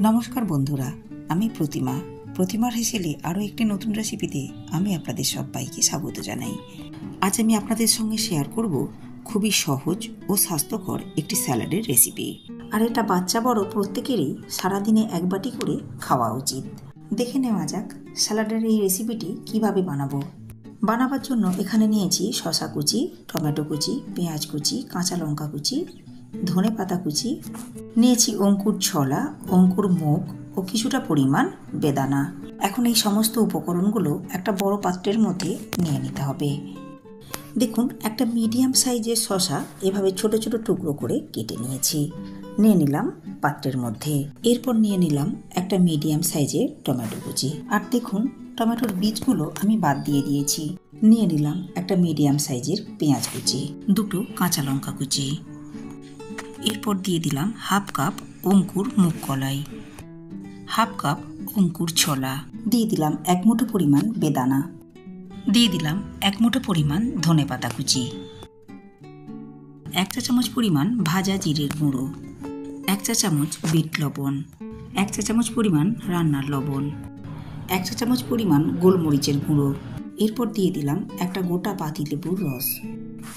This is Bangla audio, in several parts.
নমস্কার বন্ধুরা, আমি প্রতিমার হেসেলে আরও একটি নতুন রেসিপিতে আমি আপনাদের সবাইকে স্বাগত জানাই। আজ আমি আপনাদের সঙ্গে শেয়ার করব খুবই সহজ ও স্বাস্থ্যকর একটি স্যালাডের রেসিপি। আর এটা বাচ্চা বড় প্রত্যেকেরই সারাদিনে এক বাটি করে খাওয়া উচিত। দেখে নেওয়া যাক স্যালাডের এই রেসিপিটি কিভাবে বানাবো। বানাবার জন্য এখানে নিয়েছি শসা কুচি, টমেটো কুচি, পেঁয়াজ কুচি, কাঁচা লঙ্কা কুচি, ধনে পাতা কুচি, নিয়েছি অঙ্কুর ছলা, অঙ্কুর মুগ ও কিছুটা পরিমাণ বেদানা। এখন এই সমস্ত উপকরণগুলো একটা বড় পাত্রের মধ্যে নিয়ে নিতে হবে। দেখুন, একটা মিডিয়াম সাইজের শসা এভাবে ছোট ছোট টুকরো করে কেটে নিয়েছি, নিয়ে নিলাম পাত্রের মধ্যে। এরপর নিয়ে নিলাম একটা মিডিয়াম সাইজের টমেটো কুচি। আর দেখুন, টমেটোর বীজগুলো আমি বাদ দিয়ে দিয়েছি। নিয়ে নিলাম একটা মিডিয়াম সাইজের পেঁয়াজ কুচি, দুটো কাঁচা লঙ্কা কুচি। এরপর দিয়ে দিলাম হাফ কাপ অঙ্কুর মুগ কলাই, হাফ কাপ অঙ্কুর ছোলা, দিয়ে দিলাম এক মুঠো পরিমাণ বেদানা, দিয়ে দিলাম এক মুঠো পরিমাণ ধনে পাতা কুচি, এক চা চামচ পরিমাণ ভাজা জিরের গুঁড়ো, এক চা চামচ বিট লবণ, এক চা চামচ পরিমাণ রান্নার লবণ, এক চা চামচ পরিমাণ গোলমরিচের গুঁড়ো। এরপর দিয়ে দিলাম একটা গোটা পাতিলেবুর রস।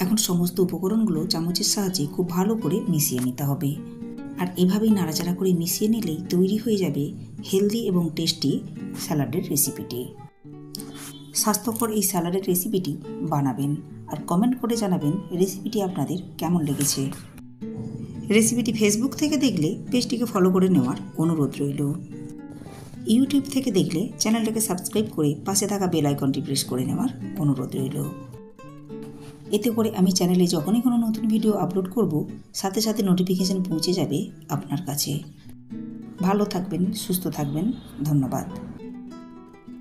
এখন সমস্ত উপকরণগুলো চামচের সাহায্যে খুব ভালো করে মিশিয়ে নিতে হবে। আর এভাবেই নাড়াচাড়া করে মিশিয়ে নিলেই তৈরি হয়ে যাবে হেলদি এবং টেস্টি স্যালাডের রেসিপিটি। স্বাস্থ্যকর এই স্যালাডের রেসিপিটি বানাবেন আর কমেন্ট করে জানাবেন রেসিপিটি আপনাদের কেমন লেগেছে। রেসিপিটি ফেসবুক থেকে দেখলে পেজটিকে ফলো করে নেওয়ার অনুরোধ রইল। ইউটিউব থেকে দেখলে চ্যানেলটাকে সাবস্ক্রাইব করে পাশে থাকা বেল আইকনটি প্রেস করে নেওয়ার অনুরোধ রইল। এতে করে আমি চ্যানেলে যখনই কোনো নতুন ভিডিও আপলোড করব, সাথে সাথে নোটিফিকেশন পৌঁছে যাবে আপনার কাছে। ভালো থাকবেন, সুস্থ থাকবেন। ধন্যবাদ।